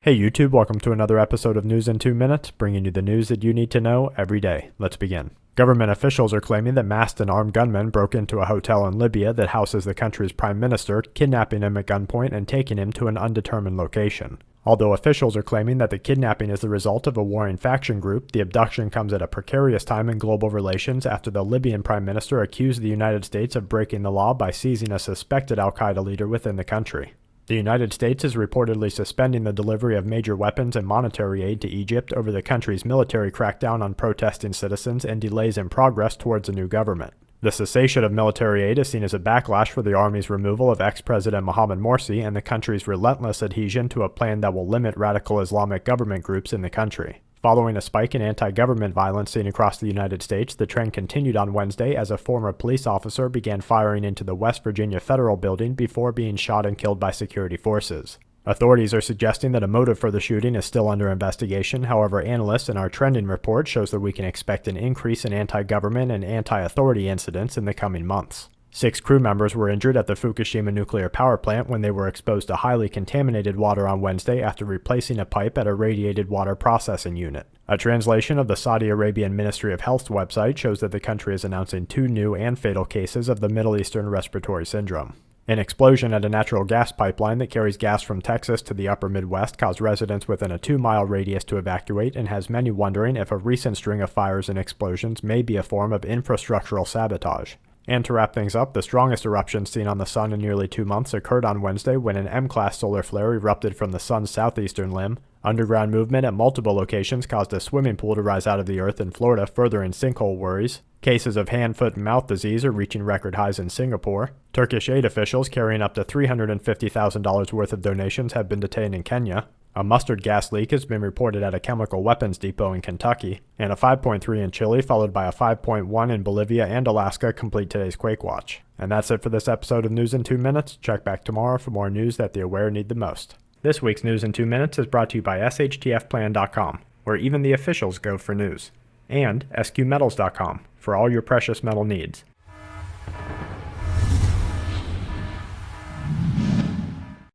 Hey YouTube, welcome to another episode of News in 2 Minutes, bringing you the news that you need to know every day. Let's begin. Government officials are claiming that masked and armed gunmen broke into a hotel in Libya that houses the country's prime minister, kidnapping him at gunpoint and taking him to an undetermined location. Although officials are claiming that the kidnapping is the result of a warring faction group, the abduction comes at a precarious time in global relations after the Libyan prime minister accused the United States of breaking the law by seizing a suspected al-Qaeda leader within the country. The United States is reportedly suspending the delivery of major weapons and monetary aid to Egypt over the country's military crackdown on protesting citizens and delays in progress towards a new government. The cessation of military aid is seen as a backlash for the army's removal of ex-President Mohamed Morsi and the country's relentless adhesion to a plan that will limit radical Islamic government groups in the country. Following a spike in anti-government violence seen across the United States, the trend continued on Wednesday as a former police officer began firing into the West Virginia Federal Building before being shot and killed by security forces. Authorities are suggesting that a motive for the shooting is still under investigation. However, analysts in our trending report shows that we can expect an increase in anti-government and anti-authority incidents in the coming months. 6 crew members were injured at the Fukushima nuclear power plant when they were exposed to highly contaminated water on Wednesday after replacing a pipe at a radiated water processing unit. A translation of the Saudi Arabian Ministry of Health's website shows that the country is announcing 2 new and fatal cases of the Middle Eastern respiratory syndrome. An explosion at a natural gas pipeline that carries gas from Texas to the upper Midwest caused residents within a 2-mile radius to evacuate and has many wondering if a recent string of fires and explosions may be a form of infrastructural sabotage. And to wrap things up, the strongest eruption seen on the sun in nearly 2 months occurred on Wednesday when an M-class solar flare erupted from the sun's southeastern limb. Underground movement at multiple locations caused a swimming pool to rise out of the earth in Florida, furthering sinkhole worries. Cases of hand, foot, and mouth disease are reaching record highs in Singapore. Turkish aid officials carrying up to $350,000 worth of donations have been detained in Kenya. A mustard gas leak has been reported at a chemical weapons depot in Kentucky, and a 5.3 in Chile followed by a 5.1 in Bolivia and Alaska complete today's Quake Watch. And that's it for this episode of News in 2 Minutes. Check back tomorrow for more news that the aware need the most. This week's News in 2 Minutes is brought to you by SHTFplan.com, where even the officials go for news, and SQmetals.com for all your precious metal needs.